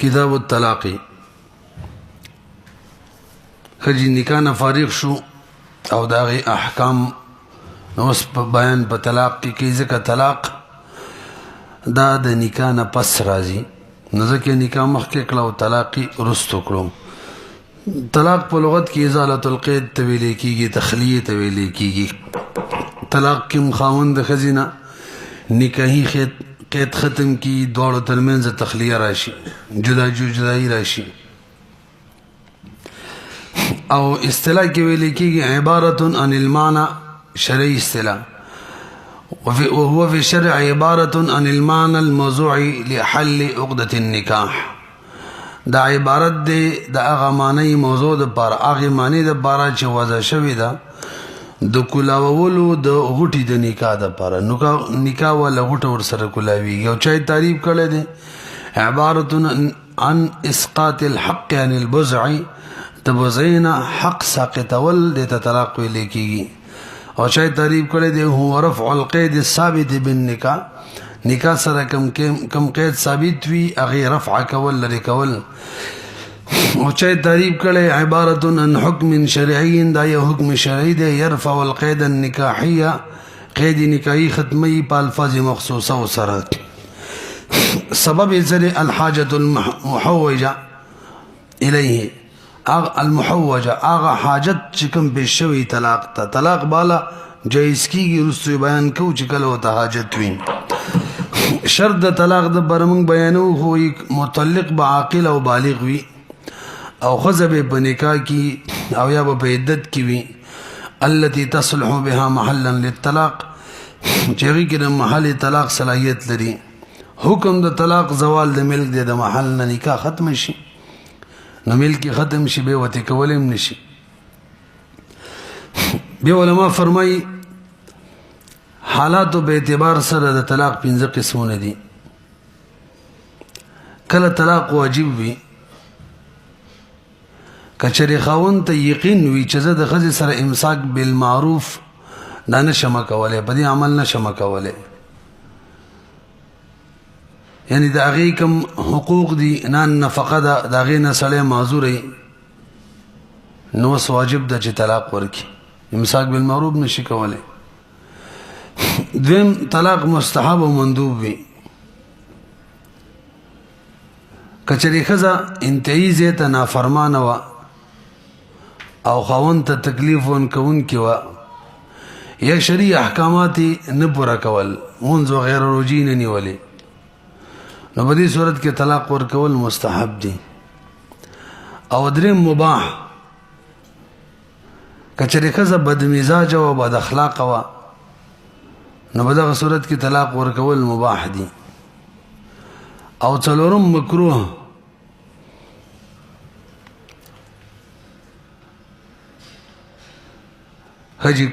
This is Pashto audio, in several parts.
کتاب الطلاق خجی نکاح نه فارغ شو او داغی احکام نوس بیان په طلاق کې ځکه طلاق دا د نکاح نه پس راځي نو ځکه نکاح مخکې کړه او طلاق وروسته کړو طلاق په لغت کې ازالة القید ته ویل کېږي تخلیه ته ویل کېږي طلاق کې خاوند د ښځې نه نکاحي قید ختم کی دواړو ترمنځ تخلیه راشي جدایي راشي او اصطلاح کې ویل کېږي عبارة عن المعنى شرعي اصطلاح وهو في الشرع عبارة عن المعنى الموضوع لحل عقدة النكاح دا عبارت دی د هغه معنی موضوع د پر هغه معنی د بارا چې وضع شوی ده د کلاولو د غټي د نکاح د پر نکاح ولا غټ ور سره کلاوي یو چای تعریف کړي دي عبارة عن اسقاط الحق عن البزع تبزینا حق ساقطول د طلاق ویل کېږي او چای تعریف کړي دي هو رفع القید الثابت بالنکاح نکاح سره کم قید ثابت وي هغه رفع کول لري کول او چای تعریف کړي عبارة عن حکم شرعي دا یو حکم شرعي دی يرفع القید النکاحيه قید نکاحي ختمي په الفاظ مخصوصه سره سبب ذری الحاجه المحوجه الیه المحوجه هغه حاجت چې کوم به شوی طلاق ته طلاق بالا جایز کیږي رسو بیان کو چې کله وته حاجت وي شرط د طلاق د برمنګ بیانو هو متعلق بعاقل او بالغ وي او خزب په نکاح کی او یا په عدت کی وي التي تصلح بها محلا للطلاق چې کې د محل طلاق صلاحیت لري حکم د طلاق زوال د ملک د محل نه نکاح ختم شي نو ملک ختم شي به وته کولم نشي بیا علماء فرمای حالات به اعتبار سره د طلاق 15 قسمونه دي کله طلاق واجب وي کچری خاوند ته یقین وي چې زه د ښځې سره امساک بالمعروف دا نشم کولی په دې عمل نشم کولی یعنی د هغې کوم حقوق دي نه نفقه ده د هغې نه سړی معذوری نو اوس واجب ده چې طلاق ورکړي امساک بالمعروف نشي کولی دویم طلاق مستحب او مندوب وي کچری ښځه انتهایی ځای ته نافرمانه وه او خاوند ته تکلیف ورکوونکې وه یا شرعي احکامات یې نه پوره کول مونځ وغیره روجې نه نیولې نو په دې صورت کې طلاق ورکول مستحب دي او دریم مباح کچری ښځه بدمزاجه وه بد اخلاقه وه نو په دغه صورت کې طلاق ورکول مباح دي او څلورم مکروه حجی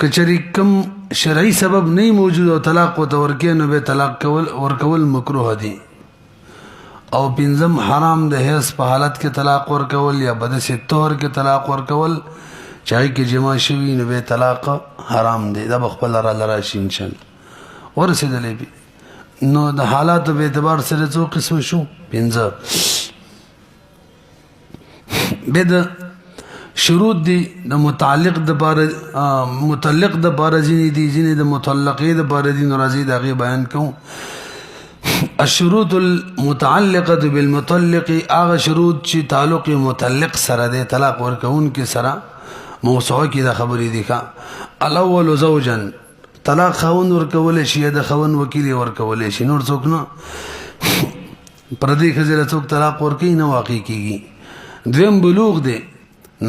کچری کم شرعي سبب نه موجود او طلاق ورته ورکې نو به طلاق ورکول مکروه دي او پنځم حرام د هیڅ په حالت کې طلاق ورکول یا بد ستور کې طلاق ورکول چاہے کې جما شوی نو به طلاق حرام دی دا بخپل را لراشي ان شاء الله ورسېدلې نو د حالات په اعتبار سره څو قسم شو 15 به د شروط دي د متعلق د بار ځینې دي ځینې د مطلقې د بار دي ناراضي د غي بیان کوم الشروط المتعلقه بالمطلق هغه شروط چې تعلق متعلق سره د طلاق ورکون کې سره موضوع کې د خبرې دي کا الاول زوجا طلاق خاوند ورکول شي د خاوند وکیل ورکول شي نور څوک نه پردي خزر څوک طلاق ورکې نه واقع کیږي دویم بلوغ دی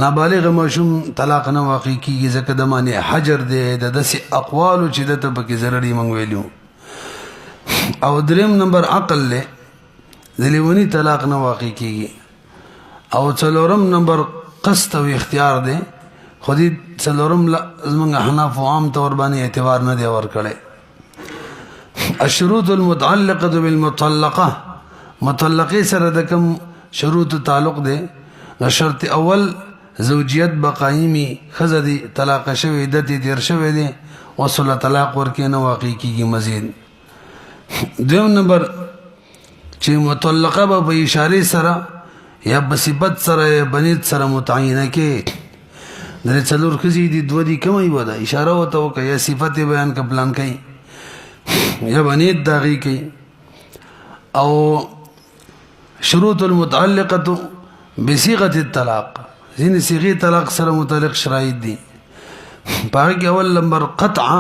نابالغ ماشوم طلاق نه واقع کیږي ځکه د معنی حجر دی د داسې اقوال چې د ته پکې ضرري منګ ویلو او دریم نمبر عقل له ذلیونی طلاق نه واقع کیږي او څلورم نمبر قصد او اختیار دی خودی څلورم زمونږ احناف عام طور باندې اعتبار نه دی ورکړی الشروط المتعلقه بالمطلقه مطلقه سره د کوم شروط تعلق دی شرط اول زوجیت بقایمی خزه دی طلاق شوی عدت تیر شوی دی وصل طلاق ورکې نه واقع کیږي مزید دویم نمبر چې چې مطلقه به په اشاره سره یا بصفت سره یا بنیت سره متعینه کې درې څلور کزي دي دوه دي کومي ودا اشاره وته او یا صفت بیان کا پلان کوي یا بنیت داغي کوي او شروط المتعلقه بصيغه الطلاق ځینې صيغه طلاق سره متعلق شرایط دي باقي اول نمبر قطع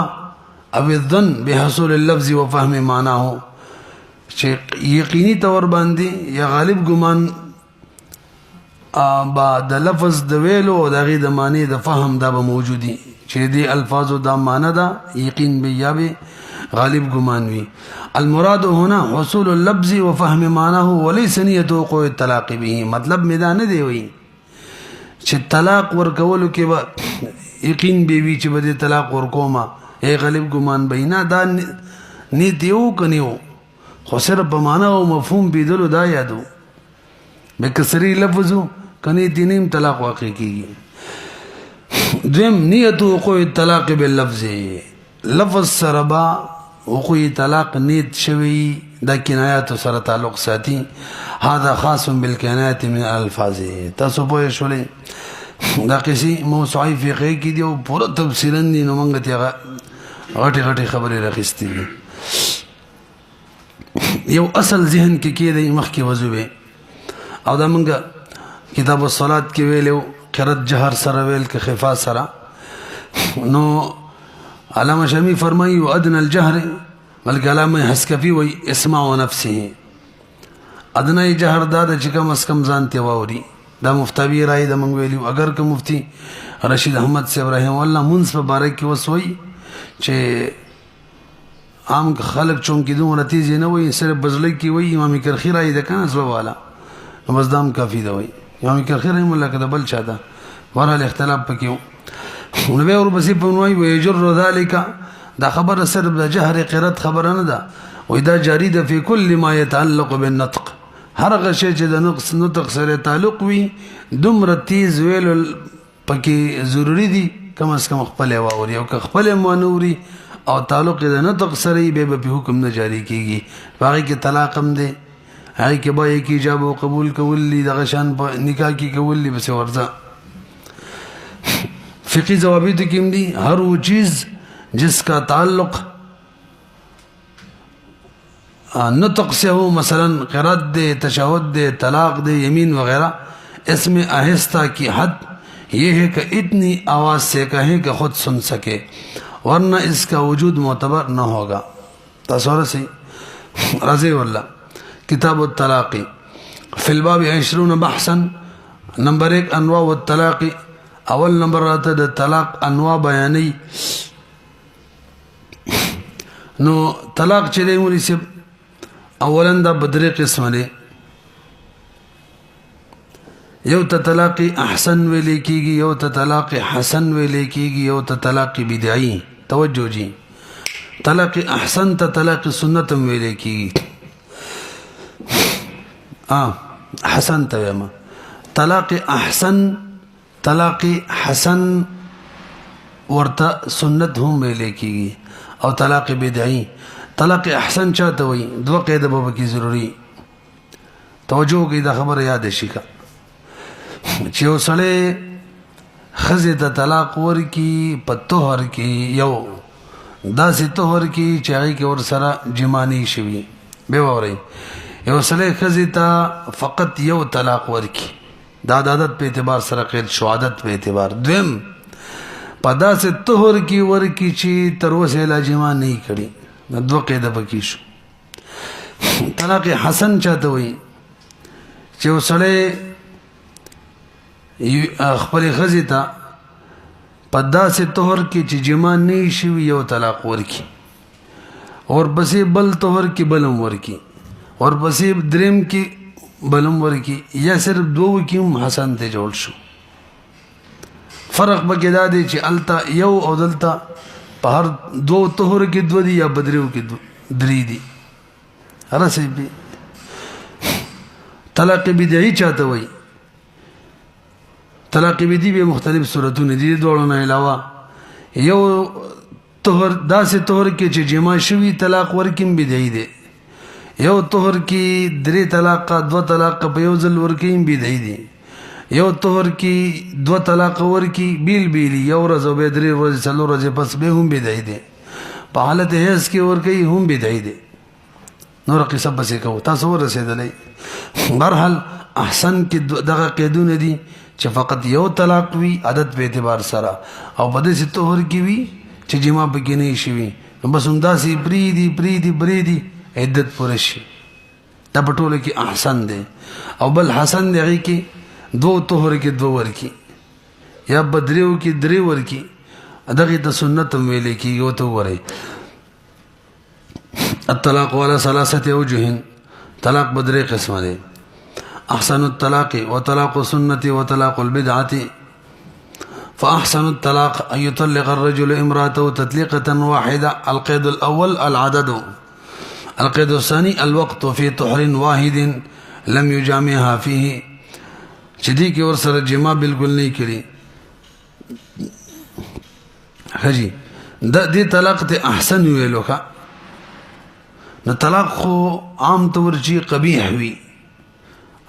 او الظن بحصول اللفظ وفهم معناه چې یقیني تور باندې یا غالب ګمان با د لفظ د ویلو او د غي د معنی د فهم دا به موجودي چې دي الفاظ دا معنی دا یقین به یا به غالب ګمان وي المراد هنا حصول اللفظ وفهم معناه وليس نيه وقوع الطلاق به مطلب مدا نه دی وي چې طلاق ورکول کې به یقین به وي چې به طلاق ورکوما ای غالب ګمان بینا دا نه دیو کنيو خو صرف په معنا او مفهوم بدلو دا یادو به کسری لفظو کني دینیم طلاق واقع کیږي دیم نیت وقوع الطلاق باللفظ لفظ سربا وقوع طلاق نیت شوی دا کنایات سره تعلق ساتي هذا خاص بالکنایات من الالفاظ تاسو په شولې دا کسي موسوعي فقهي کې دی او پوره تفصیلا دي نو موږ ته غټي خبرې راخستې یو اصل ذهن کې دی مخکې وضو او دا منګه کتاب الصلات کې ویلو قرات جهر سره ویل کې خفا سره نو علامه شامی فرمایي ادنى الجهر بل علامه حسکفی وی اسمع نفسه ادنى جهر دا چې کوم اس کم ځان ته ووري دا مفتوی راي د منګ ویلو اگر که مفتی رشید احمد سے ابراهيم الله منصف مبارک وسوي چې عام خلق چون کې دوه نتیجې نه وي صرف بزلی کې وي امام کرخی راي د کنه سبب والا بس دام کافی دی وي امام کرخی رحم الله کده بل چاته ورال اختلاف پکې نو به ور بسې په نوای وي جر ذالک دا خبر صرف د جهر قرات خبر نه ده وې دا جاری ده په کل ما يتعلق بالنطق هر غشي چې د نقص نطق سره تعلق وي دومره تیز ویل پکې ضروری دي کم از کم خپل واوري او خپل مانوري او تعلق د نطق سره به حکم نه جاری کیږي باقي کې طلاق هم دي هاي کې به کې ایجاب او قبول کولی د غشان په نکاح کې کولی بس ورځه فقهي ضوابط کې دي هر وہ چیز جس کا تعلق نطق سے ہو مثلا قرات دے تشہد دے طلاق دے یمین وغیرہ اس میں آہستہ کی حد یہ ہے کہ اتنی آواز سے کہیں کہ خود سن سکے ورنہ اس کا وجود معتبر نہ ہوگا تصور سے رضی اللہ کتاب الطلاق فی الباب 20 بحثا نمبر 1 انواع الطلاق اول نمبر آتا دا طلاق انواع بیانی نو طلاق چلے مولی سے اولا دا بدر قسم دے یو تا طلاق احسن ویلے کی گی یو تا طلاق حسن ویلے کی گی یو تا طلاق بدعی توجہ جی طلاق احسن تا طلاق سنتم ویلے کی گی حسن تویما طلاق احسن طلاق حسن ورتا سنت هم ویلے کی گی او طلاق بدعی طلاق احسن چاہتا ہوئی دو قید بابا کی ضروری توجہ کی دا خبر یاد شي کا چې وسړی خزه ته طلاق ورکی په طهر کې یو داسې طهر کې چې هغه کې ور سره جمانی شوی به ووري یو وسړی خزه ته فقط یو طلاق ورکی دا عادت په اعتبار سره قید شو عادت په اعتبار دویم په داسې طهر کې ورکی چې تر اوسه لا جما نه کړي دو قید پکې شو طلاق حسن چاته وي چې وسړی خپل خزی ته په داسې طهر کې چې جما نه شوي یو طلاق ورکی اور پسې بل طهر کې بلم ورکی اور پسې دریم کې بلم ورکی یا صرف دوه کې هم حسن ته جوړ شو فرق بګی دا دی چې التا یو او دلتا په هر دوه طهر کې دوه دي یا بدریو کې درې دي هرڅه به طلاق بدعي چاته وي طلاق بدعي به مختلف صورتونه دي دوړو نه علاوه یو طهر داسې طهر کې چې جما شوی طلاق ورکیم بدعي دي یو طهر کې 3 طلاق 2 طلاق په یو ځل ورکی بدعي دي یو طهر کې 2 طلاق ورکی بیل یو ورځ او به 3 ورځې 4 ورځې پس به هم بدعي دي په حالت هیڅ کې ورکی هم بدعي دي نور قصه بس کو تاسو ورسېدلې برحال احسن کې دغه قیدونه دي چې فقط یو طلاق وي عدد په اعتبار سره او په دې طهر کې وي چې جما پکې نه شي نو بس همداسې بریدي عدت پوره شي دا په ټوله کې احسن دی او بل حسن دی هغې کې 2 طهر کې 2 ورکی یا بدریو کې 3 ورکی دغه ته سنت هم ویل کېږي او ته وګورئ الطلاق على 3 اوجه طلاق بدري قسمه دي احسن الطلاق وطلاق السنه وطلاق البدعه فاحسن الطلاق ان يطلق الرجل امراته تطليقه واحده القيد الاول العدد القيد الثاني الوقت في طهر واحد لم يجامعها فيه شدي کې ور سره جما بالکل نه کړي حجي د دې طلاق ته احسن ویلو ښه نو طلاق خو عام طور چې قبیح وي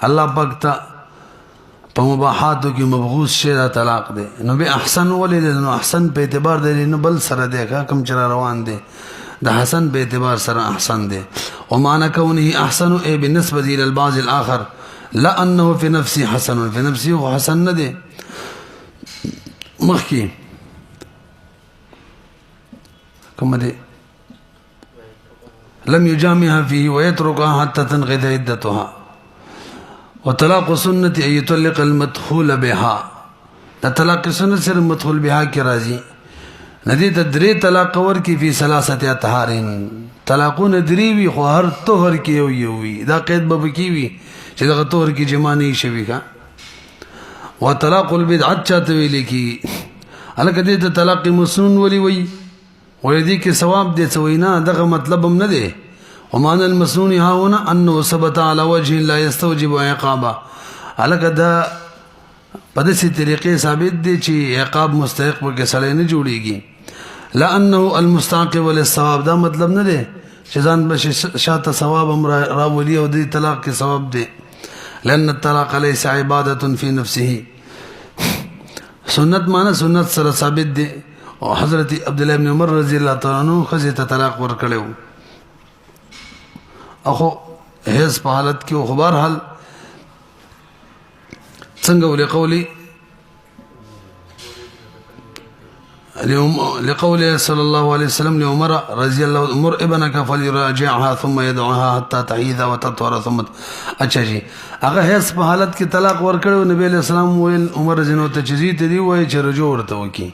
الله پاک ته په مباحاتو کې مبغوث شي دا طلاق دی نو به احسن ولې نو احسن په اعتبار دی نو بل سره دی کوم چې روان دی د حسن په اعتبار سره احسن دی ومعنى كونه احسن اي بالنسبه الى البعض الاخر لا انه في نفسه حسن في نفسه حسن نه دی مخکي کوم دی لم يجامعها فيه ويتركها حتى تنقضي عدتها وطلاق سنة أن يطلق المدخول بها دا طلاق سنة سر مدخول بها کی راضی ندی تا 3 طلاق ورکی فی 3 اطهارین طلاقون 3 وی خو هر طهر کی یوی دا قید ببکی وی چې دا طهر کی جما نه شوی کا وطلاق البدعت چاته ویل کی الکه دې ته طلاق مسنون ولی وی ولدي کې ثواب دې سوینا دغه مطلب هم نه دی ومعنى المسنون ها هنا انه ثبت على وجه لا يستوجب عقابا الکه دا په دې طریقې ثابت دي چې عقاب مستحق به سړی نه جوړيږي لانه المستعقب للثواب دا مطلب نه دی چې ځان به شاته ثواب هم راولي او دې طلاق کې ثواب دی لان الطلاق ليس عباده في نفسه سنت معنی سنت سره ثابت دی او حضرت عبد الله بن عمر رضی الله تعالی عنہ خزه ته طلاق ورکړو اخو هیڅ په حالت کې خبر حال څنګه ولقولي لقوله صلى الله عليه وسلم لعمر رضي الله مر ابنك فليراجعها ثم يدعها حتى تحيض وتطهر ثم اچھا جی هغه هیڅ په حالت کې طلاق ورکړو نبی عليه السلام ویل عمر جنو ته چزي ته دی وای چې رجوع ورته وکي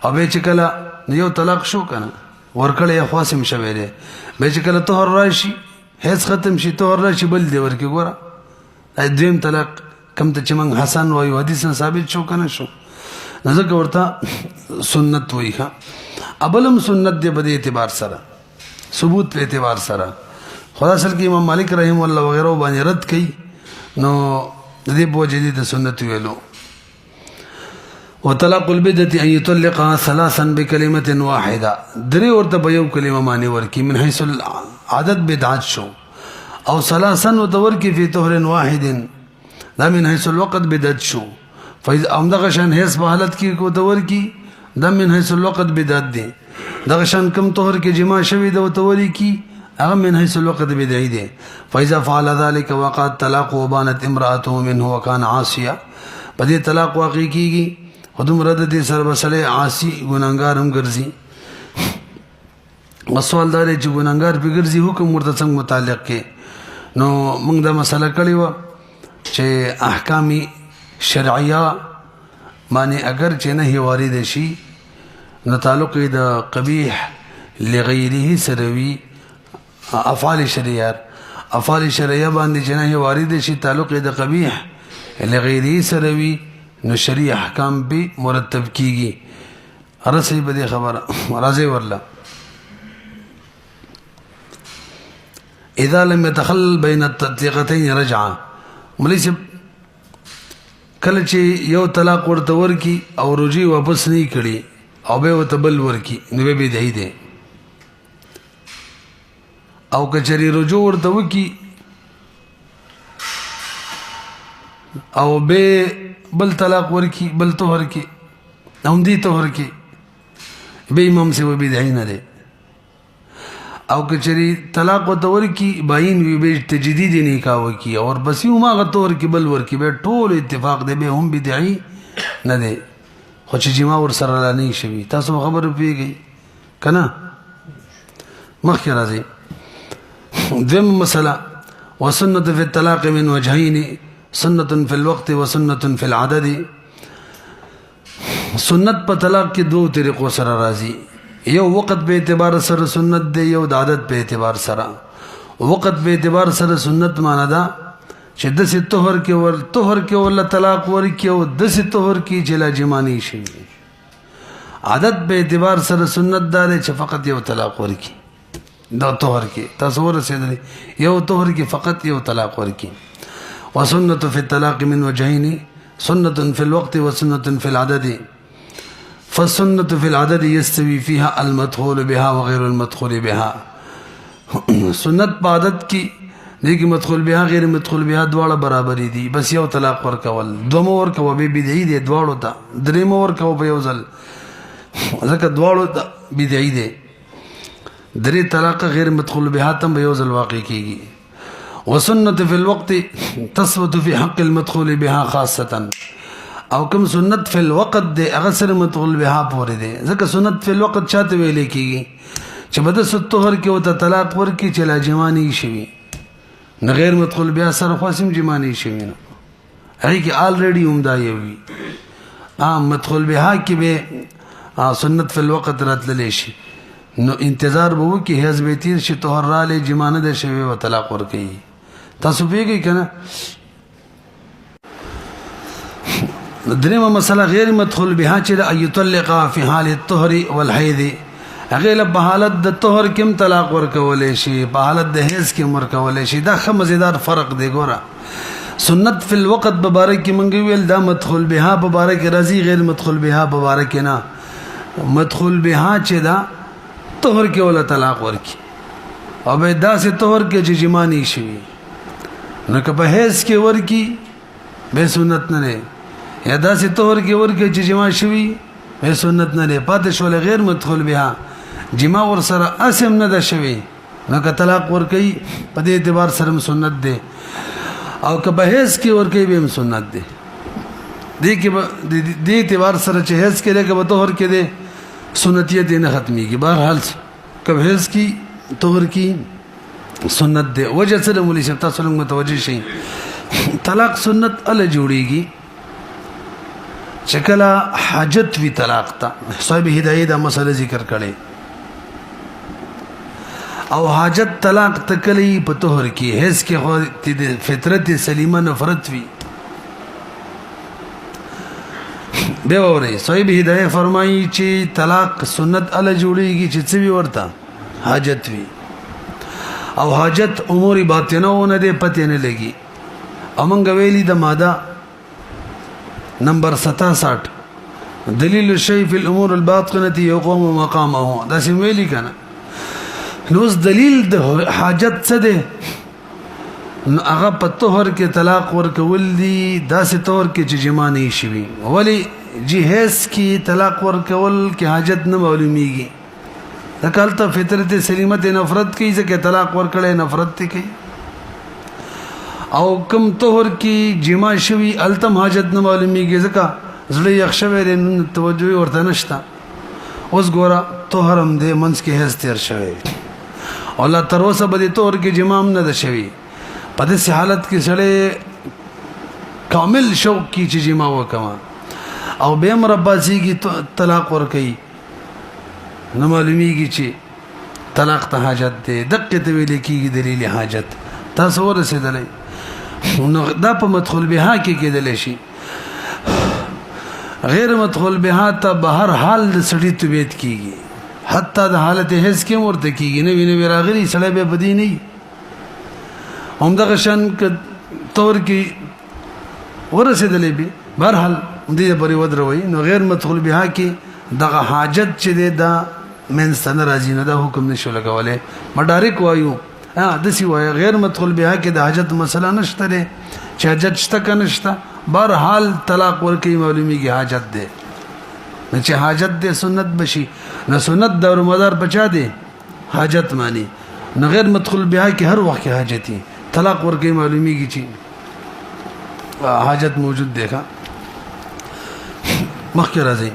او به چې کله یو طلاق شو کنه ورکړې خاصم شوی دی به چې کله طهر راشي هیڅ ختم شي طهر راشي بل دی ورکی ګوره دیم طلاق کم ته چې موږ حسن وایو حدیث ثابت شو کنه شو ځکه ورته سنت وایي ښه ابلم سنت دی په اعتبار سره ثبوت په اعتبار سره خدا اصل کې امام مالک رحم الله وغيرها باندې رد کړي نو دې په وجه دي سنت ویلو وطلاق البدعة أن يطلقها 3 بكلمة واحدة 3 ورته په یو کلمه معنی ورکی من حيث العدد بدعت شو او 3 وتورکی في طهر واحد دا من حيث الوقت بدعت شو فاذا امدغه شان هیڅ په حالت کې کو تورکی دا من حيث الوقت بدعت دي دغه شان کم طهر کې جما شوی د تورکی هغه من حيث الوقت بدعي دي فاذا فعل ذلك وقع الطلاق وبانت امراته منه وكان عاصيا بدي طلاق واقع کیږي خودم رد دي سر بسله عاصي ګناګار هم ګرځي مسوال دار چې ګناګار به ګرځي حکم ورته څنګه متعلق کې نو موږ دا مسله کړی و چې احکامي شرعیه معنی اگر چې نه وارد شي نو تعلق د قبیح لغیره سروي افعال شرعیه باندې چې نه وارد شي تعلق د قبیح لغیره سروي نو شریع احکام به مرتب کیږي ارسي به خبر راځي ورلا اذا لم يتخلل بين التطليقتين رجعه مليش کله چې یو طلاق ورته ورکی او رجوع واپس نه کړي او به وتبل ورکی نو به دی او کچری رجوع ورته وکي او به بل طلاق ورکی بل طهر کی هم دی طهر کی به امام سے وہ بدعی نه دی او کچری طلاق ورته ورکی باین وی به تجدید نکاح وکي اور بس یو ما غطور کی بل ورکی به ټول اتفاق دی به هم بدعی نه دی خو چې جما ور سره نه شي تاسو خبر پیږي کنه مخکې راځي دیم مسله وسنة في الطلاق من وجهين سنة في الوقت وسنة في العدد سنت په طلاق کې دوه طریقو سره راځي یو وقت په اعتبار سره سنت دی یو د عدد په اعتبار سره وقت په اعتبار سره سنت معنا ده چې د ست طهر کې ول طلاق ورکی او د ست طهر کې چې لا جمانی شي عدد په اعتبار سره سنت ده چې فقط یو طلاق ورکی دا طهر کې تصور رسیدلی یو طهر کې فقط یو طلاق ورکی وسنة في الطلاق من وجهين سنة في الوقت وسنة في العدد فالسنة في العدد يستوي فيها المدخول بها وغير المدخول بها سنت په عدد کې دیکھ مدخول بها غیر مدخول بها دواړه برابر دي بس یو طلاق ورکول دومو ورکو به بدعي دي دواړو ته درېمو ورکو په یو ځل ځکه دواړو ته بدعي دي درې طلاق غیر مدخول بها تم به یو ځل واقع کیږي وسنة في الوقت تثبت في حق المدخول بها خاصة او کوم سنت فی الوقت دی هغه سره مدخول بها پورې دی ځکه سنت فی الوقت چاته ویل کیږي چې بده ستوهر کې وته طلاق ورکی چې لا جمانی شي نه غیر مدخول بها سره خاصم جمانی شي نه هغه کې الریډي عمدا یوي مدخول بها کې به سنت فی الوقت راتللی شي نو انتظار به وکي حزب تیر شي طهر را لې جمانه د شوی و طلاق ورکی تاسو پیږئ کنه دریمه مسله غیر مدخول بها چې ایطلق فی حال الطهر والحیض هغه له حالت د طهر کې طلاق ورکولې شي په حالت د حیض کې ورکولې شي دا خه مزیدار فرق دی ګوره سنت فی الوقت مبارک منګ ویل دا مدخول بها مبارک رضی غیر مدخول بها مبارک نه مدخول بها چې دا طهر کې ولا طلاق ورکی او به دا سه طهر کې چې جمانی شي نو که په حیض کې ورکی به سنت نه نه یا دا سه طهر کې ورکی چې جما شوی به سنت نه نه پاتې شول غیر مدخول بها جما ور سره اسم نه ده شوی نو که طلاق ورکی په دې اعتبار سره سنت ده او که په حیض کې ورکی به سنت ده دې کې دې اعتبار سره چې حیض کې لکه په طهر کې ده سنتیت نه ختمي کی بهرحال کب حیض کی طهر کی سنت ده وجه سره مولوی صاحب تاسو لږ متوجه شئ طلاق سنت ال جوړیږي چکلا حاجت وی طلاق تا صاحب هدايه دا مسله ذکر کړي او حاجت طلاق تکلی په طهر کی حیض کې خو فطرت سلیمه نفرت وی به وره صاحب هدايه فرمایي چې طلاق سنت ال جوړیږي چې څه وی ورته حاجت وی او حاجت امور باطنه نه ده پته نه لګي امنګ ویلي د ماده نمبر 67 دلیل الشيء في الامور الباطنه يقوم مقامه دا سم ویلي کنه نو دلیل د حاجت څه ده هغه په طهر کې طلاق ورکول دي داسې طور کې چې جما نه شي ولی جهیز کې طلاق ورکول کې حاجت نه معلومیږي دا کالته فطرت سلیمت نفرت کې ځکه طلاق ورکړې نفرت کوي او کم طهر کې جما شوی التم حاجت نه معلومیږي ځکه زړه یخشوي توجه ورته نشته اوس ګوره طهرم دې منځ کې هیڅ تیر شوی الله تر اوسه به طهر کې جما نه ده شوی په دې حالت کې سړی کامل شوق کی چې جما وکما او به مرباسي کی طلاق ور کوي نو معلومیږي چې طلاق ته حاجت ده دقه ته ویل کیږي دلیل حاجت تاسو ورسېدلې نو دا په مدخول بها کې کېدل شي غیر مدخول بها ته بهر حال د سړی توبېت کیږي حتی د حالت هیڅ کې ورته کیږي نه ویني راغلي سړی به بدی نه هم دغه شان ک تور کې ورسېدلې به بهرحال دې پرې ودروي نو غیر مدخول بها کې دغه حاجت چې ده دا من سن راځي نه د حکم نشو لګولې ما ډایرک وایو دسی وای غیر مدخول بها کې د حاجت مسله نشته ده چې حاجت شته کنه شته بهر حال طلاق ورکی معلومیږي حاجت ده نه چې حاجت ده سنت بشي نه سنت دور مدار بچا ده حاجت معنی نه غیر مدخول بها کې هر وخت حاجتي طلاق ورکی معلومیږي چې حاجت موجود ده مخکې راځي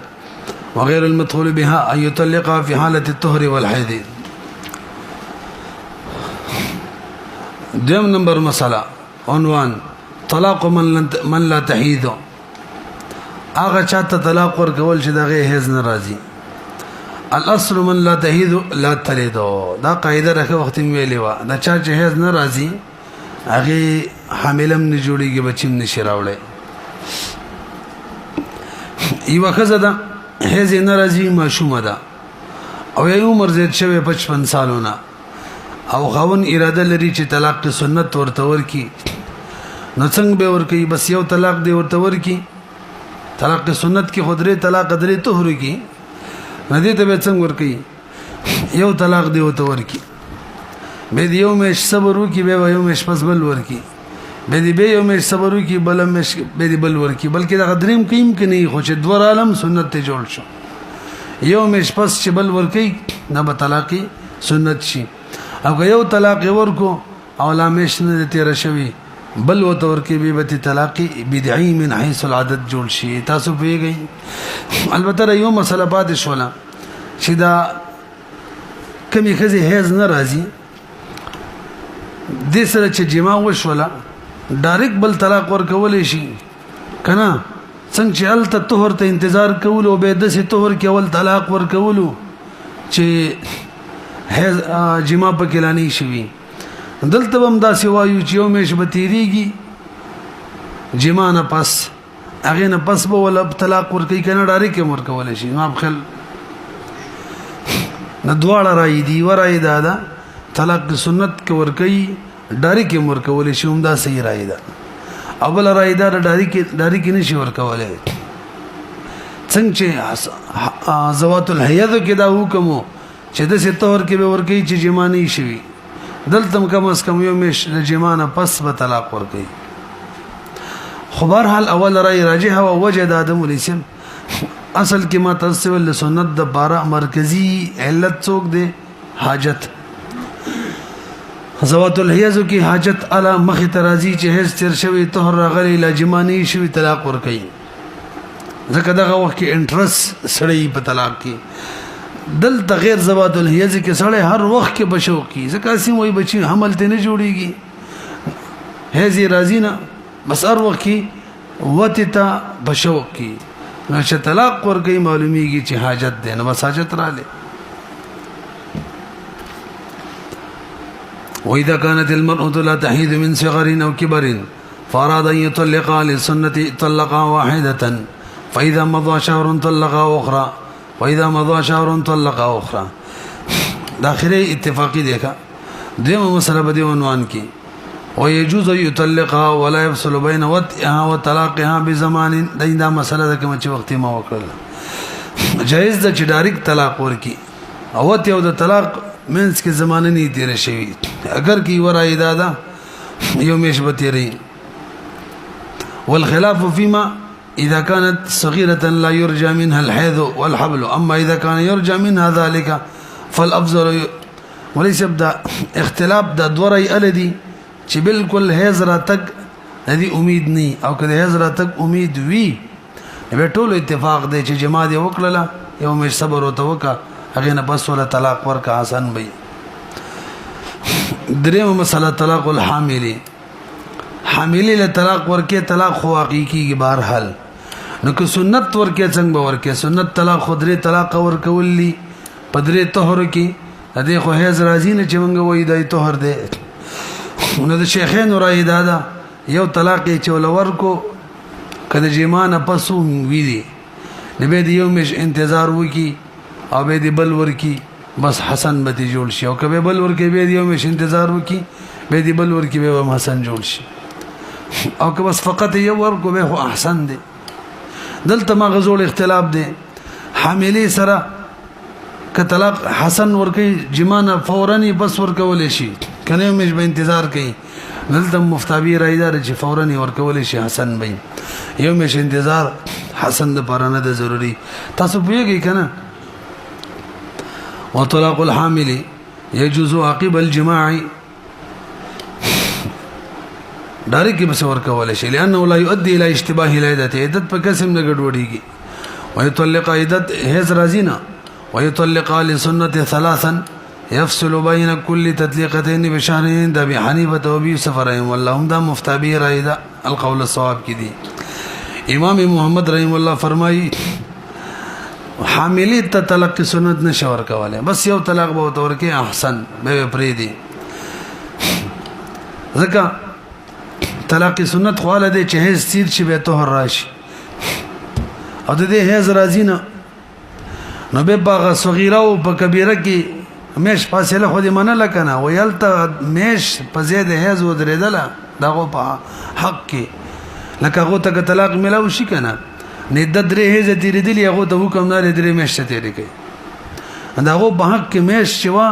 وغير المدخول بها أن يطلقها في حالة الطهر والحيض. دوم نمبر مسألة عنوان طلاق من لا تحيض. هغه چاته طلاق ورکول چې دغه هیڅ ناراضي. الاصل من لا تحيض لا تلد. دا قاعده راکه وخت ویلې و دا چا چې هیڅ ناراضي هغه حاملم نه جوړيږي بچیم نشي راوړي. یو خزه ده هیڅ ناراضي ماشومه ده او یو عمر زیات شوی 55 سالونه او خاون اراده لري چې طلاق سنت ورته ورکی نو څنګه به ورکی بس یو طلاق دی ورته ورکی طلاق سنت کې خودره طلاق درې طهر کی نه دي ته به څنګه ورکی یو طلاق دی ورته ورکی به یو مې صبر وکي به یو مې پس بل ورکی به دی به یو مې صبر وکي بل مې به دی بل ورکی بلکې دا دریم قیم کې نه خو چې دوه عالم سنت ته جوړ شو یو مې پس چې بل ورکی نه به طلاق سنت شي او یو طلاق ورکو او لا مې نه تیر شوی بل وتور کې به بت طلاق بدعي من حيث العدد جوړ شي تاسو پیږئ البته یو مسله پات شولا چې دا کمی خزي هیڅ ناراضي د سره چې جما وشولا ډایرک بل طلاق ورکول شي کنه څنګه چې الته طهر ته انتظار کول او به د سه طهر کې اول طلاق ورکول چې جما په کلانی شي دلته هم دا سوایو چې یو مېش بتیریږي جما نه پس هغه نه پس به ول طلاق ورکې کنه ډایرک ورکول شي ما بخل نه دواړه راي دي ورای دا طلاق سنت کې ورکې ډایرک ورکول شي هم دا صحیح راي ده اول راي دا ډایرک نشي ورکولای څنګه چې زوات الحیض کې دا حکم چې د ستور کې به ورکې چې جما نه شي دلتم کم از کم یو مش جمانه پس به طلاق ورکي خو بهر حال اول راي راجح او وجد ادم الاسم اصل کې ما تسول سنت د بارا مرکزی علت څوک دی حاجت زوات الحیض کی حاجت اعلی مخ ترازی چې هیڅ تر شوی طهر غلی لا جمانی شوی طلاق ورکي ځکه دغه وخت کې انټرست سړی په طلاق کې دل تغیر زوات الحیض کې سړی هر وخت کې بشو کی ځکه سیم وای بچی حمل ته نه جوړیږي هیڅ راضی نه بس هر وخت کې وته تا بشو کی نو چې طلاق ورکي معلومیږي چې حاجت ده نو مساجت را لې واذا كانت المرأة لا تحيض من صغر او كبر فاراد ان يطلقها للسنه طلقها واحده فاذا مضى شهر طلقها اخرى واذا مضى شهر طلقها اخرى داخلي اتفاقي دیکھا دیمه مسله بده عنوان کی ويجوز يطلقها ولا يفصل بين وطئها وطلاقها بزمان دا مسله ده کوم چې وخت ما وکړل جائز ده چې ډایرک طلاق ورکی او ته یو د طلاق منس کې زمانه نه تیر شي اگر کی ورای دادا یو مش بتیری والخلاف فيما إذا كانت صغيرة لا يرجى منها الحيض والحبل أما إذا كان يرجى منها ذلك فالأفضل وليس يبدأ اختلاف دا دوري الذي چې بالکل هزرا تک ندي امید نه او کله هزرا تک امید وی به ټول اتفاق دی چې جما دی وکړه یو مې صبر او توکا هغه نه بس ولا طلاق ورکا آسان وي دریم مسله طلاق الحامل حامل له طلاق ورکه طلاق خو حقيقي بهر حال نو که سنت ورکه څنګه ورکه سنت طلاق خودري طلاق ورکولي پدري طهر کې دې خو هیڅ راځي نه چې موږ وای دای طهر دې نو د شیخین راي دادا یو طلاق چې ولور کو کله جمانه پسو وی دي نبه دې یو مش انتظار وکي او به دې بل ورکی بس حسن به جوړ شي او کبه بل ورکی به دې یو مش انتظار وکي به دې بل ورکی به حسن جوړ شي او که بس فقط یو ورکو به احسن دي دلته ما غزول اختلاف دي حاملې سره ک طلاق حسن ورکی جمانه فورا بس ورکول شي کنه مې به انتظار کوي دلته مفتابی راځي چې فورا ورکول شي حسن بې یو مې انتظار حسن د پرانه د ضروری تاسو پوهیږئ کنه وطلاق الحامل يجوز عقب الجماع ډایرکټ به څور کول شي لانه لا يؤدي الى اشتباه العدت عدت په قسم نه ګډوډيږي ويطلق عدت هز رازینا ويطلق لسنه ثلاثا يفصل بين كل تطليقتين بشهرين ده بحنيفه وابي يوسف رحمه الله هم ده مفتابي رايدا القول الصواب کی دي امام محمد رحم الله فرمایي حاملی ته طلاق سنت نشور کوله بس یو طلاق به ورکه احسن به پری دي ځکه طلاق سنت خواله دي چې هیڅ سیر چې به طهر راشي او د دې هیڅ راځي نه نو به باغ صغیره او په کبیره کې مش فاصله خو دې منل کنه ویلته مش په زید هیڅ ودرېدله دغه په حق کې لکه هغه ته طلاق ملاو شي کنه نه د درې هیڅ تیرې دي هغه ته حکم نه لري مش تیرې کوي دغه په حق کې مش شوا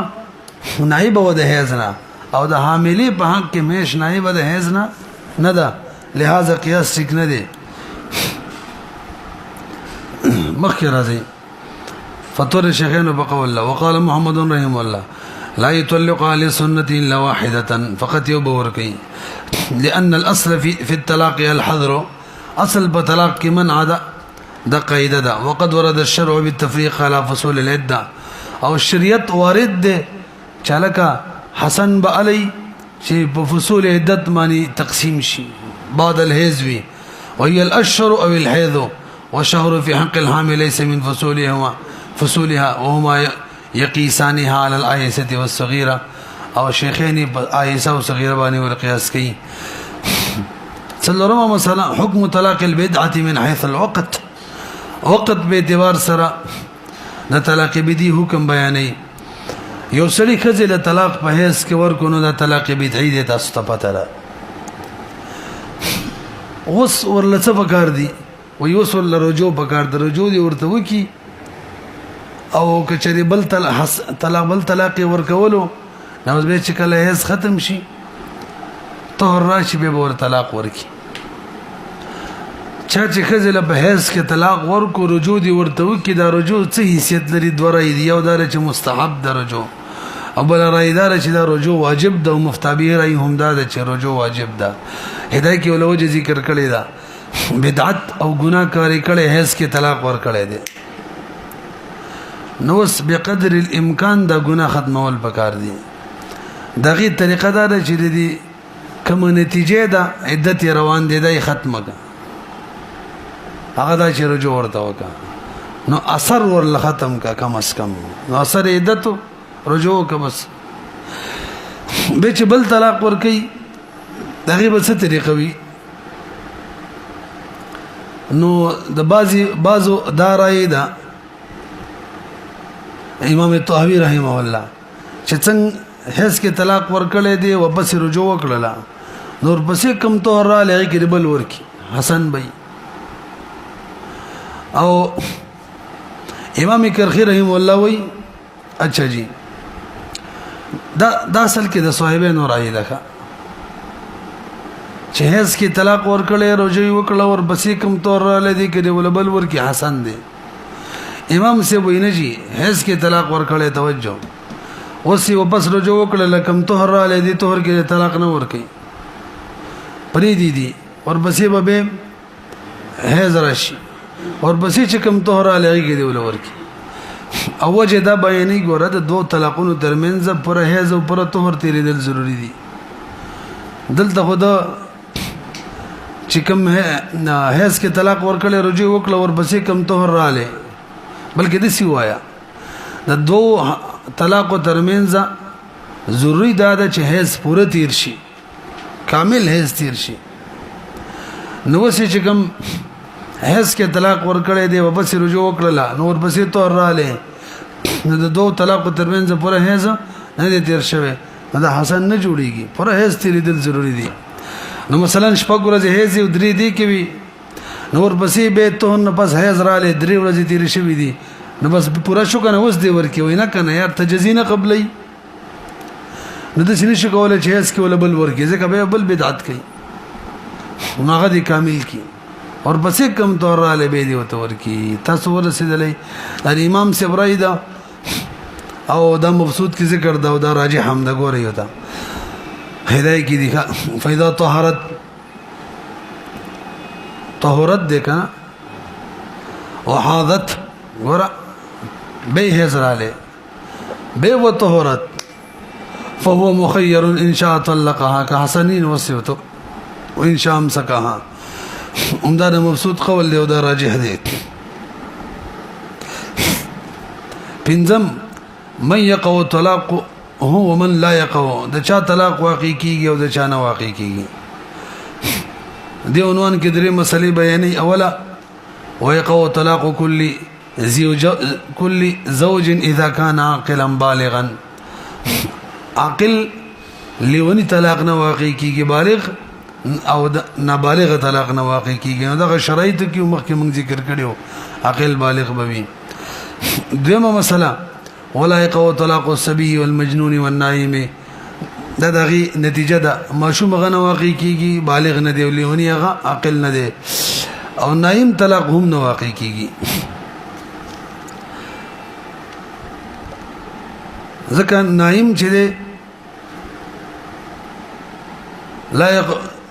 نائب و د هیڅ نه او د حاملې په حق کې مش نائب د هیڅ نه ده لہذا قیاس ټیک نه دی مخکې راځي فتور الشيخين بقول الله وقال محمد رحمه الله لا يطلق على سنة إلا واحدة فقط يبوركي لأن الأصل في الطلاق الحظر أصل بطلاق من عدا ده قيد ده وقد ورد الشرع بالتفريق على فصول العدة أو الشريعة وارد ده چالك حسن بألي شيء بفصول عدة ماني تقسيم شيء بعد الهزوي وهي الأشهر أو الحيض والشهر في حق الحامل ليس من فصولها وهما يقيسانها على الآيسة والصغيرة أو الشيخين آيسة والصغيرة باني والقياس كي سلرما مثلا حكم طلاق البدعة من حيث الوقت وقت باعتبار سرا د طلاق بدی حکم بیانې یو سړي خځه له طلاق په هیڅ کې ورکو نو د طلاق بدعي د تاسو ته پته ده اوس ورلڅ پکار دي و یو سول رجوع پکار د رجوع دی ورته وکی او کچری بل طلاق ورکولو نو به چې کله هیڅ ختم شي طهر راشي به ور طلاق ورکی چا چې خزل په هیڅ کې طلاق ورکو رجوع دی ورته وکي دا رجوع څه حیثیت لري دوه رای دی یو دا چې مستحب د رجوع او بل رای دا چې دا رجوع واجب ده او مفتابی رای هم دا چې رجوع واجب ده هدايه کې ولوجه ذکر کړی دا بدعت او ګناه کاری کړي هیڅ کې طلاق ور کړی دی نو بقدر الامکان دا ګناه ختمول پکار دي دغه طریقه دا چې دی کوم نتیجه ده عدت روان دي دا ختمه هغه دا چې رجوع ورته وکا نو اثر ور ختم کا کم اس کم نو اثر عدت رجوع کا بس به چې بل طلاق ور کوي دغه بل څه طریقه وي نو د بازو دارای دا امام طحاوی رحمه الله چې څنګه هیڅ کې طلاق ورکړې دی واپس رجوع وکړه نور پسې کم تو را لې کې بل ورکی حسن بھائی او امام کرخی رحمه الله وی اچھا جی دا اصل کې د صاحبانو رائے ده چې هیڅ کې طلاق ورکړې رجوع وکړه ور پسې کم تو را لې دی کې بل ورکی حسن دی امام سے وینه جی هیڅ کې طلاق ورکړې توجه اوس یو بس رجوع وکړه لکم طهر را لې دي طهر کې طلاق نه ورکې پرې دي اور بسې به هیڅ راشي اور بسې چې کم طهر را لې کې دی ولورکې او وجه دا بیانې ګوره د دوه طلاقونو ترمنځ پر هیڅ او پر طهر تیرېدل ضروری دي دلته خدا چې کم هیڅ کې طلاق ورکړې رجوع وکړه اور بسې کم طهر را لې بلکې د سی وایا د دوه طلاق ترمنځ ضروری دا ده چې هیڅ پوره تیر شي کامل هیڅ تیر شي نو چې کوم هیڅ کې طلاق ورکړې دی واپس رجوع وکړه نو ورپسې تو رااله نو د دوه طلاق ترمنځ پوره هیڅ نه تیر شوی دا حسن نه جوړیږي پوره هیڅ تیر دل ضروری دي نو مثلا شپږ ورځې هیڅ درې دی کې وي نو ورپسې به ته نه پس هیڅ رااله درې ورځې تیر شوی دي نو بس پورا شو کنه اوس دی ورکی وینا کنه یار تجزینه قبلی نو د سینې شو کولای چې اس کې ولا بل ورکی ځکه به بل بدعت کوي نو هغه دې کامل کی اور بس کم تور را لې به دې وته ورکی تاسو ورسېدلې د امام سبرایدا او دا مبسوط کی ذکر دا او دا راجح حمد ګورې وتا هدايه کی دي فاذا طهرت دیکھا وحاضت ورا به هزراله به وطهرت فهو مخير ان شاء طلقها كحسنين وصيته وان شاء امسكها عمدہ مبسوط قول دی او دا راجح دی پنځم من يقع طلاق هو ومن لا يقع د چا طلاق واقع کیږي او د چا نه واقع کیږي دی عنوان کې درې مسلې بیانې اوله ويقع طلاق كل زوج اذا كان عاقلا بالغا عاقل لیونی طلاق نه واقع کیږي بالغ او نابالغ طلاق نه واقع کیږي نو دا شرایط کې مخکې موږ ذکر کړیو عاقل بالغ بوي دیمه مسله ولا يقع طلاق الصبي والمجنون والنائم دا دغه نتیجه ده ماشوم غنه واقع کیږي بالغ نه دی لیونی هغه عاقل نه دی او نائم طلاق هم نه واقع کیږي ځکه نائم چې لا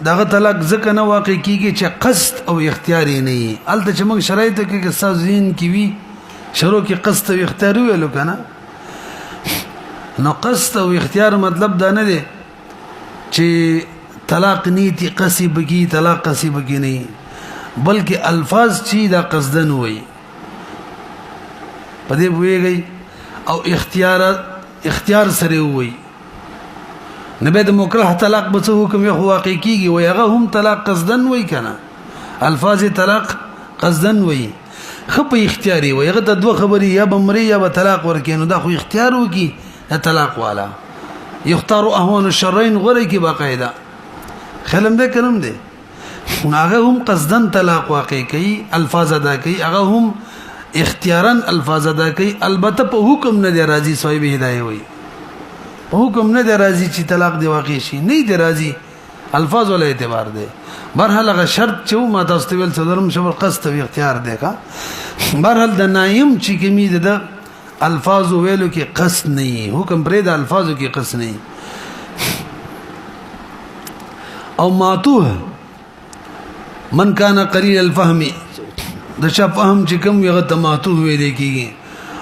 دغه طلاق ځکه نه واقع کیږي چې قصد او اختیار نه وي الته چې موږ شرایط کې سازین کی وی شروع کې قصد او اختیار ویلو کنه نو قصد او اختیار مطلب دا نه دی چې طلاق نیتی قصب کی طلاق قصب کی نه بلکې الفاظ چې دا قصدن وي پدې ویږي او اختیار سره وي نبه د مکره طلاق به حکم یو واقع کیږي او هغه هم طلاق قصدن وای کنه الفاظ طلاق قصدن وای خپ اختیاري وای هغه د دوه خبري یا بمري یا به طلاق ورکینو دا خو اختیار وکي طلاق والا یختار اهون الشرين غره کی باقاعده خلم ده کلم ده هغه هم قصدن طلاق واقع کوي الفاظ ادا کوي هغه هم اختیارا الفاظ ادا کوي البته په حکم نه دی راضي صاحب هدايه وای حکم نه دی راضي چې طلاق دی واقع شي نه دی راضي الفاظ ولا اعتبار دی برحال هغه شرط چې ما تاسو ته ویل صدرم شو قصد او اختیار دی کا برحال د نایم چې کمی د الفاظ ویلو کې قصد نه حکم پرې د الفاظو کې قصد نه او ماتوه من کان قلیل الفهم د شپ فهم چې کوم یو تماتوه ویل کېږي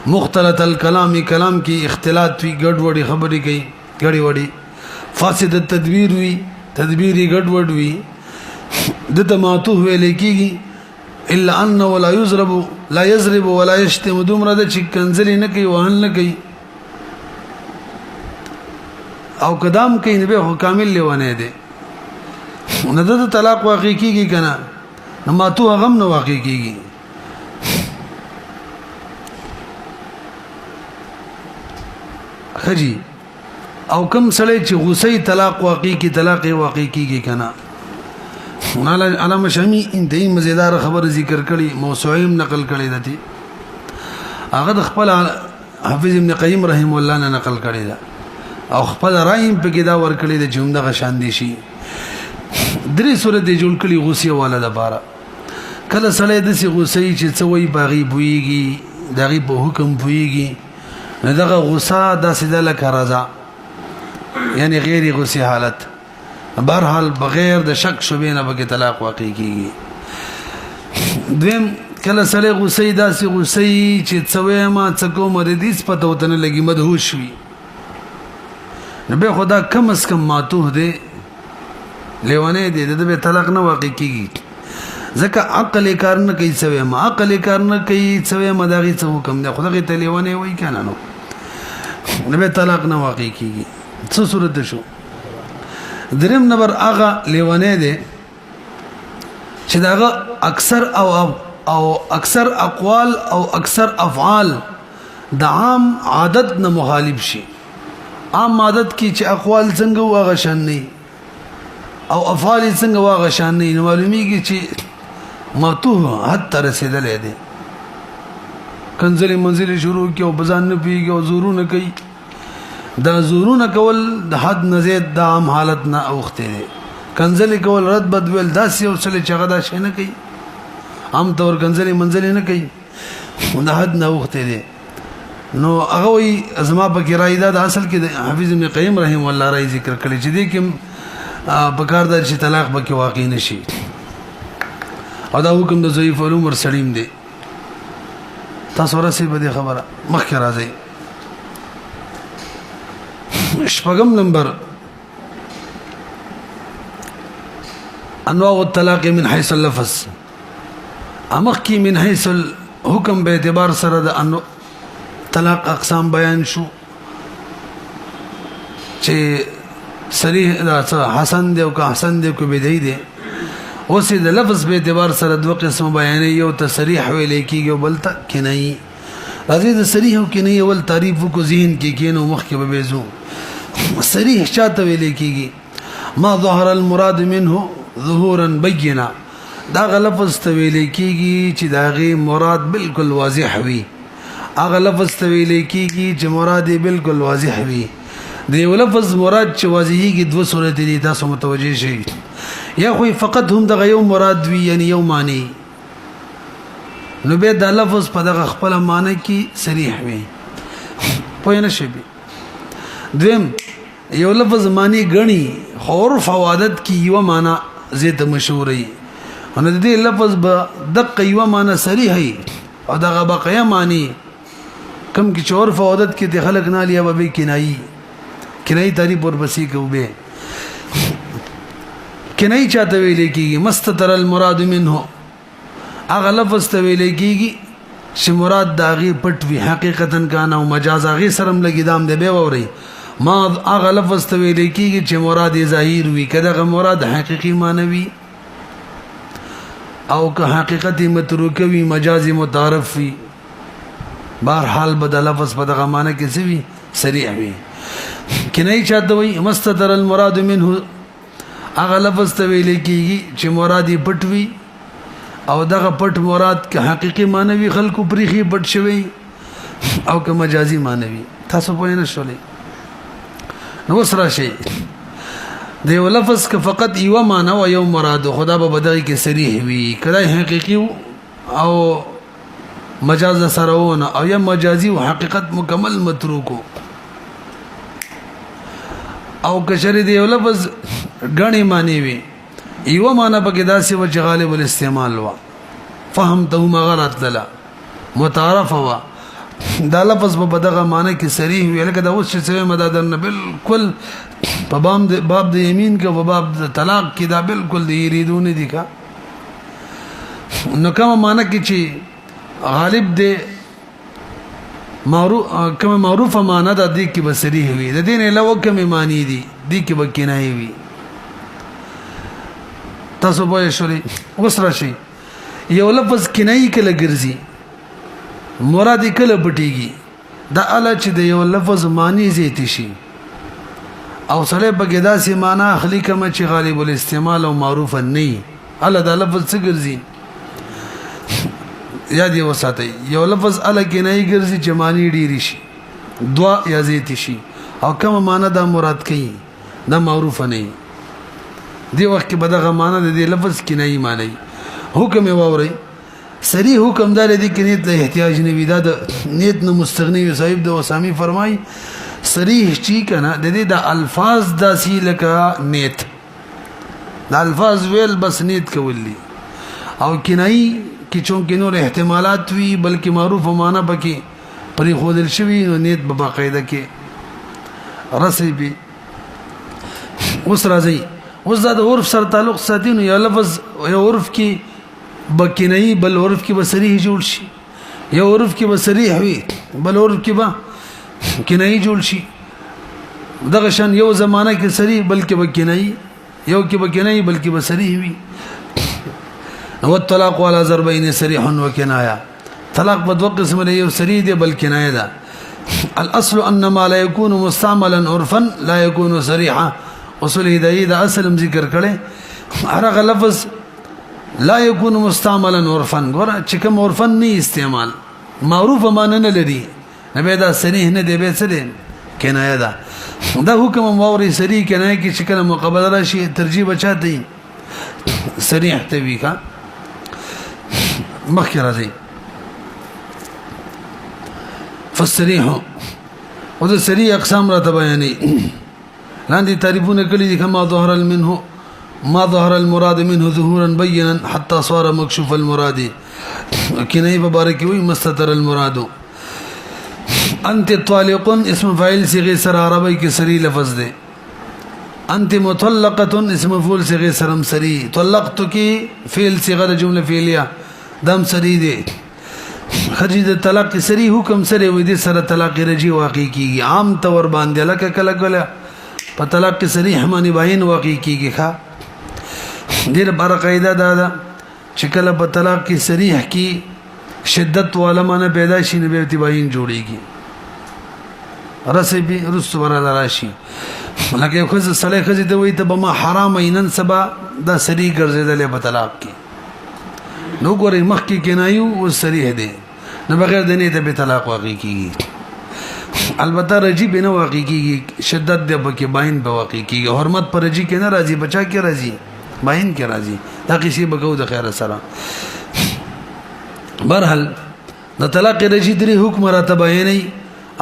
مختلط الکلام کلام کی اختلاط وی ګډوډي خبرې کوي ګډوډي فاسد التدبیر وی تدبیری ګډوډ وی د تماتو ویل کیږي الا ان ولا يضرب ولا يشتم دومره د چکنزلی نه کوي وهن نه کوي او قدام کوي نه به کامل لیونه دي نه د طلاق واقع کیږي کنه نو ماتو غم نه واقع کیږي خجی او کم سړی چې غصې طلاق واقع کی طلاق واقع کیږي کنه علامه شامی انتهایی مزیدار خبر ذکر کړي موسوعیم نقل کړي دتی هغه د خپل حافظ ابن قیم رحم الله نه نقل کړي دا او خپل رایم په کې دا ور کړي د جمله غشان دي شي درې صورت جوړ کړي غصې والا د بارا کله سړی د سی غصې چې څوي باغی بوئږي دغه په حکم بوئږي نه دغه غصه د سیده لکه رضا یعنی غیر غصې حالت بهرحال بغیر د شک شوبې نه به طلاق واقع کیږي دویم کله سړی غصې داسې غصې چې څوي ما څکو مریدیس پته وتن لګي مدهوش وي نو به خدا کم اس کم ماتوه دی لیوانه دی د به طلاق نه واقع کیږي ځکه عقل کار نه کوي څوي ما عقل کار نه کوي څوي ما دغه څه حکم دی خدای ته لیوانه وای کنه نو به طلاق نه واقع کیږي څه صورت شو دریم نمبر هغه لیوانه دی چې داغه اکثر او اکثر اقوال او اکثر افعال د عام عادت نه مخالف شي عام عادت کی چې اقوال څنګه واغه شان نه او افعال څنګه واغه شان نه معلومیږي چې ماتوه حتی رسیدلې دي کنځلې منځلې شروع کی او بزان نه پیږي او زورو نه کوي دا زورونه کول د حد نه زیات د عام حالت نه اوخته دي کنځلې کول رد بد ویل داسې یو څه چې هغه دا شي نه کوي عام طور کنځلې منځلې نه کوي د حد نه اوخته دي نو هغه وي ازما په کې راي دا د اصل کې د حافظ ابن قیم رحم الله راي ذکر کړی چې دې کې په کار د چې طلاق به کې واقع نشي او دا حکم د ضعیف العمر سلیم دی تاسو ورسې به خبره مخکې راځي شپږم نمبر انواع الطلاق من حيث اللفظ امخکی من حيث الحكم به اعتبار سره د طلاق اقسام بیان شو چې صریح دا حسن دی او که حسن دی کو بدعي دی اوس د لفظ به اعتبار سره دوه قسم بیان یو تصریح ویل کیږي او بل ته کنایي راځي د صریح او کنایي ول تعریف کو ذهن کې کینو مخ کې به بيزو صریح چاته ویل کیږي ما ظهر المراد منه ظهورا بينا دا لفظ ته ویل کیږي چې داغه مراد بالکل واضح وي هغه لفظ ته ویل کیږي چې مراد بالکل واضح وي دی لفظ مراد چې واضحيږي دوه صورت دي تاسو متوجي شئ یا خو فقط هم دغه یو مراد وي یعنی یو معنی نو به دا لفظ په دغه خپل معنی کې صریح وي پوه نه شي دویم یو لفظ معنی غني خور فوادت کی یو معنی زیات مشهوري ان دې لفظ به دقه یو معنی صریح وي او دغه بقیا معنی کم کی چور فوادت کې د خلق نه لیا به کنایي تعریف ور بسی کوبه کنایي چاته ویل کیږي مستتر المراد منه اغه لفظ ته ویل کیږي چې مراد داغي پټ وی حقیقتا کان او مجاز اغه سرم لګی دام دی به ووري ما اغه لفظ ته ویل کیږي چې مراد ظاهر وی کداغه مراد حقيقي مانوي او که حقیقت متروک وی مجازي متعارف وی بهر حال بدل لفظ په دغه معنی کې څه وی صریح وی کنایي چاته وی مستتر المراد منه اغه لفظ ته ویل کیږي چې مراد پټ وی او دغه پټ مراد که حقيقي مانوي خلکو پریخي پټ شوی او که مجازي مانوي تاسو پوه نه شولې نو سره شي دی لفظ که فقط یو معنی او یو مراد خدا به بدغه کې صریح وي کله حقيقي او مجاز سره او یا مجازي او حقیقت مکمل متروکو او کشری دی لفظ غنی معنی وي یو معنی پکې داسې و چې غالب الاستعمال وا فهمته مغلط دلا متعارف وا دا لفظ په دغه معنی کې صریح وي لکه دا اوس چې مدادن بالکل په باب د یمین کې په باب د طلاق کې دا بالکل دی یریدون دي کا نو کوم معنی کې چې غالب دی معروف معنی دا دی کې به صریح وي د دین علاوه کوم معنی دي دی کې به کنایي وي تاسو به شوري اوس راشي یو لفظ کنایي کله ګرځي مراد کله پټيږي دا اله چې د یو لفظ معنی زیات شي او سره بګی دا سي معنا اخلي کما چې غالب الاستعمال او معروف نه اله دا لفظ څه ګرځي یاد یې وساتئ یو لفظ اله کنایي ګرځي چې معنی ډیری شي دوا یا زیات شي او کوم معنا دا مراد کوي دا معروف نه دی وخت کې بدغه معنا د دې لفظ کنایي معنی حکم ووري صریح حکم دار دي کې نیت له احتیاج نه وي دا د نیت نه مستغنی وي صاحب د وسامي فرمای صریح چی کنه د دې د الفاظ داسي لکه نیت د الفاظ ویل بس نیت کولی او کنایي کې چونکې نور احتمالات وي بلکې معروف معنا پکې پرې خودل شوی نو نیت په باقاعده کې رسي بي اوس راځي اوس دا د عرف سره تعلق ساتي نو یو لفظ یو عرف کې بکنایي بل عرف کې به صریح جوړ شي یو عرف کې به صریح وي بل عرف کې به کنایي جوړ شي دغه شان یو زمانہ کې صریح بلکې به کنایي یو کې به کنایي بلکې به صریح وي او الطلاق على ضربين صريح وكنايه طلاق په دوه قسم لري یو صریح دی بل کنایه ده الاصل ان ما لا يكون مستعملا عرفا لا يكون صريحا اصول هدايه ده اصل ذکر کړي هغه لفظ لا يكون مستعملا عرفا ګور چې کوم عرفا نه استعمال معروف معنی نه لري نه به دا صریح نه دی به څه دی کنایه ده دا حکم موري صریح کنایه کې چې کله مقابله راشي ترجیح بچاته صریح ته وی کا مخکې راځي فالصريح وذا صریح اقسام را بیانې لاندې تعریفونه کړي دي کما ظهر منه ما ظهر المراد منه ظهورا بينا حتى صار مكشوف المراد کنایه مبارک وي مستتر المراد انت طالق اسم فاعل صيغه سر عربی کې سری لفظ ده انت مطلقه اسم مفعول صيغه سرم سری طلقت کې فعل صيغه جمله فعلیه دم سری ده خرج طلاق سری حکم سره وي دي سره طلاق رجی واقع کیږي عام طور باندې لکه کله کله په طلاق صریح معنی باین واقع کیږي ښا ډیر بار قاعده دا چې کله په طلاق صریح کې شدت والا معنی پیدا شي نه به تباین جوړيږي رسبي رسو ورا راشي لکه خو صالح خزي ته وي ته بما حرام اینن سبا دا صریح ګرځیدل په طلاق کې نو ګورې مخ کې کنایو او صریح دي نه بغیر د نه ته په طلاق واقع کیږي البته رجی به نه واقع کیږي شدت د بکه باین به واقع کیږي حرمت پر رجی کې نه راځي بچا کې راځي باین کې راځي دا کیسه بګو د خیر سره برحال د طلاق رجی درې حکم راته بیانې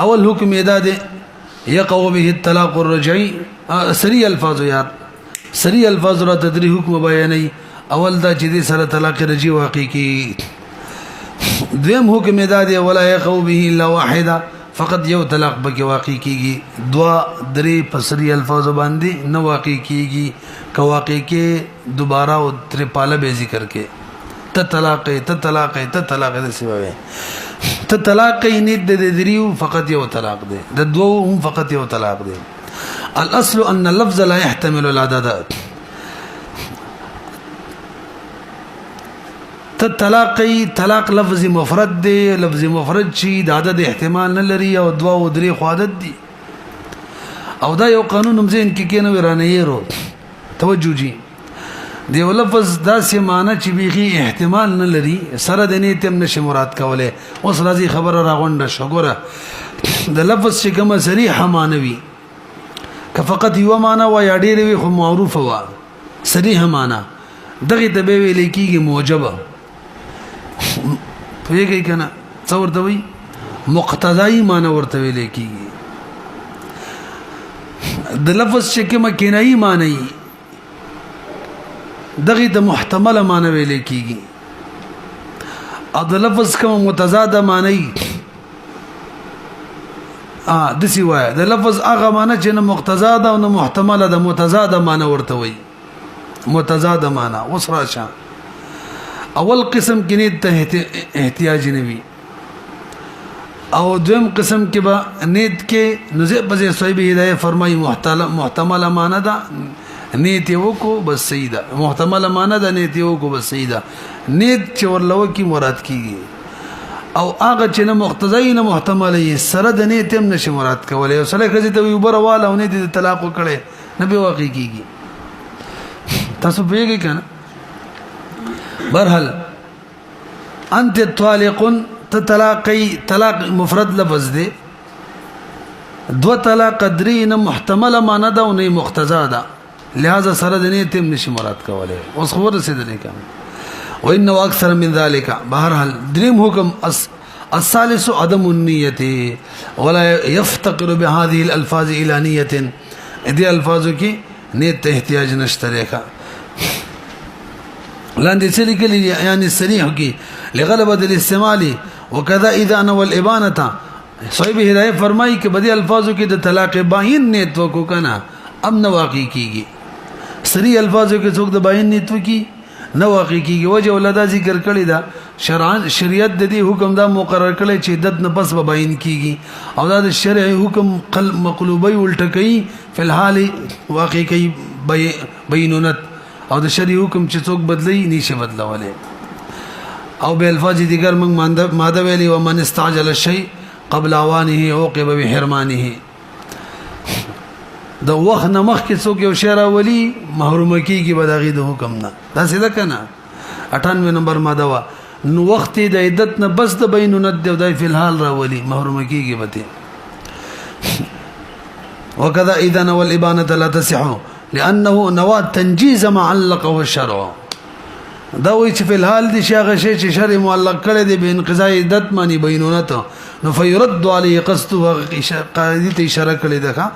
اول حکم ادا ده يقع به الطلاق الرجعي سری الفاظ یار سری الفاظ را تدری حکم بیانې اول دا چې دې سره طلاق رجی واقع کی دویم حکم ادا ده ولا يقع به الا واحده فقط یو طلاق بکې واقع کیږي دوا درې پسری الفاظ باندې نه واقع کیږي که واقع کې دوباره او تر پاله به ذکر کې ته طلاق د سیوي ته طلاق نه د دریو فقط یو طلاق ده د دوو هم فقط یو طلاق ده الاصل ان اللفظ لا يحتمل العدد طلاق لفظ مفرد دی لفظ مفرد شي د عدد احتمال نه لري او دوا او درې خو عدد دي او دا یو قانون هم ځین کې کینو ورانه یې توجه جی دی لفظ داسې معنی چې بیخي احتمال نه لري سره د نیت هم نشه مراد کوله اوس راځي خبره راغونډه شو ګوره د لفظ چې کومه صریحه معنی که فقط یو معنی و یا ډېر وي خو معروفه و صریحه معنی دغه ته به ویل کېږي موجبه پوهیږئ کنه څه ورته وي مقتضایي معنی ورته ویل کېږي د لفظ چې کومه کنایي معنی دغه د محتمل معنی ویل کېږي او د لفظ کوم متضاد معنی د سی وای د لفظ هغه معنی چې نه مقتضاد او نه محتمل د متضاد معنی ورته وي متضاد معنی اوس راشه اول قسم کې نیت ته احتیاج نه وي او دویم قسم کې به نیت کې نزه په صاحب هدايه فرمایي محتمل معنی ده نیت یو کو بس سیدا محتمل معنی ده نیت یو کو بس سیدا نیت چې ورلو کې مراد کیږي او هغه چې نه مقتضی نه محتمل یې سره د نیت هم نشي مراد کولای او سره کزي ته یو برواله او نیت د طلاق کړي نه به واقع کیږي تاسو پیږئ کنه برحال انت طالق طلاق مفرد لفظ دی دو طلاق درې نه محتمل معنی ده او نه مقتضا ده لہذا سره د نیت هم نشي مراد کولای اوس خبر رسیدلې کنه وانه اکثر من ذلك بهرحال دریم حکم الثالث عدم النيه ولا يفتقر بهذه الالفاظ الى نيه دې الفاظو کې نیت ته احتیاج نشته لکه لاندې څه لیکلي یعنی صریح کې لغلبه الاستعمال وكذا اذا نوى الابانه صاحب هدايه فرمایي کې بدی الفاظو کې د طلاق باین نیت وکړو کنه امن واقع کیږي صریح الفاظو کې څوک د باین نیت وکي نه واقع کیږي وجه ولدا ذکر کړی دا شریعت د دې حکم دا مقرر کړی چې دد نه پس به باین کیږي او دا د شرعي حکم قلب مقلوبي الټ کوي په الحال واقع کوي بینونت او د شرعي حکم چې څوک بدلی نشي بدلوله او به الفاظ دیگر موږ ماده ویلي و من استعجل الشيء قبل اوانه عوقب بحرمانه د وخت نه مخکې څوک یو شی راولي محروم کیږي به دغه د حکم نه دا څه کنه 98 نمبر ماده وا نو وخت د عدت نه بس د بینونت دی د فی الحال راولي محروم کیږي به وكذا اذا نوى الابانه لا تصح لانه نوى التنجيز ما علقه الشرع. دا وی چې په الحال دي شاغه شی چې شرع معلق کړي دي به انقضاء عدت معنی بینونت نو فیرد علی قصد قاعده ته اشاره کړي ده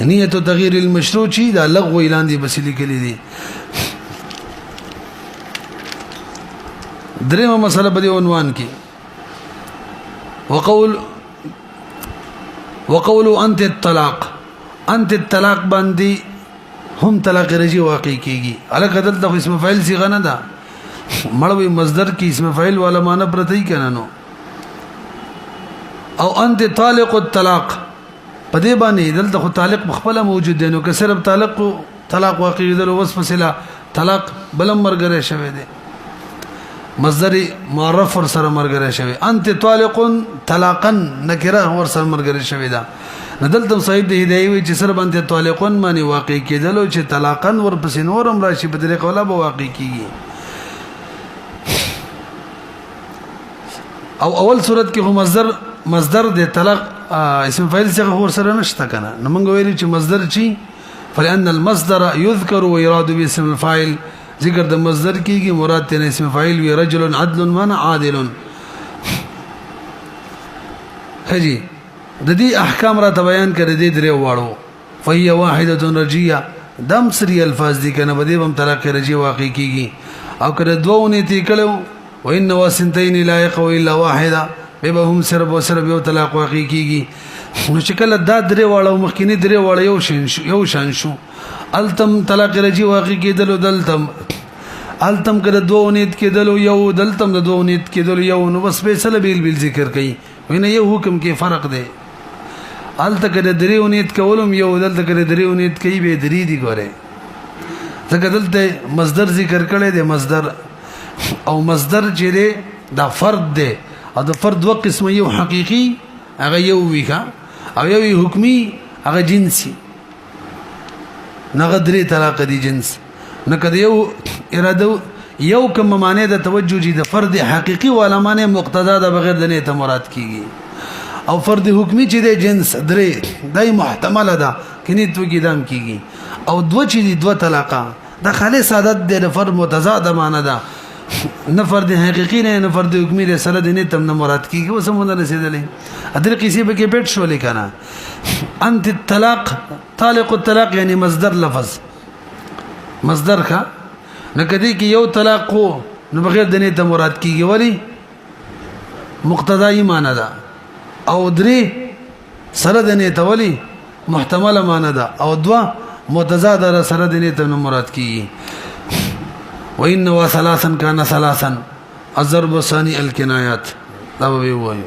نیت تغییر المشروع چی دا لغو اعلان دي بس لیکلي دي. درېمه مسله په دې عنوان کې وقول انت الطلاق باندې هم طلاق رجی واقع کیږي. الګ دلته اسم فاعل صيغه نه ده مړوي مصدر کې اسم فاعل والا معنی پرته یې کنه نو او انت طالق الطلاق پدې باندې دلته خو طالق خپل موجود دی نو که صرف طلاق واقع کېدل وس فصله طلاق بلم مرګره شوی دی مصدر معرف ور سره مرګره شوی انت طالق طلاقا نکره ور سره مرګره شوی دا ندلته صاحب د هدايه وی چې صرف انت طالقون باندې واقع کېدل او چې طلاقا ور پس نورم راشي په دې قوله به واقع کیږي. او اول صورت کې هم مصدر د طلاق اسم فاعل څخه ور سره نشته کنه نو موږ ویل چې مصدر چی فلان المصدر يذكر ويراد باسم الفاعل ذکر د مصدر کیږي مراد ته اسم فاعل وی رجل عدل من عادل. هجی د دې احکام را بیان کړی دي درې واړو فهي واحده رجيه دم سری الفاظ دي کنه بده هم طلاق رجيه واقع کیږي او کړه دوه نیتی کړو وان واسنتين لا يقوى الا واحده به هم صرف یو طلاق واقع کیږي نو چې کله دا درې واړو مخکینی درې واړو یو شان شو التم طلاق رجيه واقع کېدل دلتم التم کړه دوه نیت کېدل یو دلتم د دوه نیت کېدل یو نو بس به سره بیل ذکر کوي وینه یو حکم کې فرق دی الته کده دریو نیت کولم یو دلته کده دریو نیت کوي به درې دی ګوره ځکه دلته مصدر ذکر کړي دی مصدر او مصدر چې دی دا فرد دی او د فرد وو قسم یو حقيقي هغه یو ویخه او یو حکمی هغه جنسي نغدري طلاق دی جنس نه کده یو اراده یو کوم معنی د توجه جی د فرد حقيقي ولا معنی مقتضا د بغیر د نیت مراد کیږي او فرد حکمی چې د جنس درې دای محتمل ده کینی تو کې دام کیږي او دو چې دو طلاقه د خالص عادت د فرد متضاد معنی ده نه فرد حقيقي نه فرد حکمی له سره د نیت نه مراد کیږي وسمونه رسیدلې ادر کسی به کې بیت شو لیکنه انت الطلاق طالق الطلاق یعنی مصدر لفظ مصدر کا نه کدی کې یو طلاق کو نو بغیر د نیت مراد کیږي ولی مقتضای معنی ده او درې سره د نیت ولی محتمل معنی ده او دوا متضاد سره د نیت مراد کیږي. وان وثلاثا كان ثلاثا الضرب ثاني الكنايات دا به وایي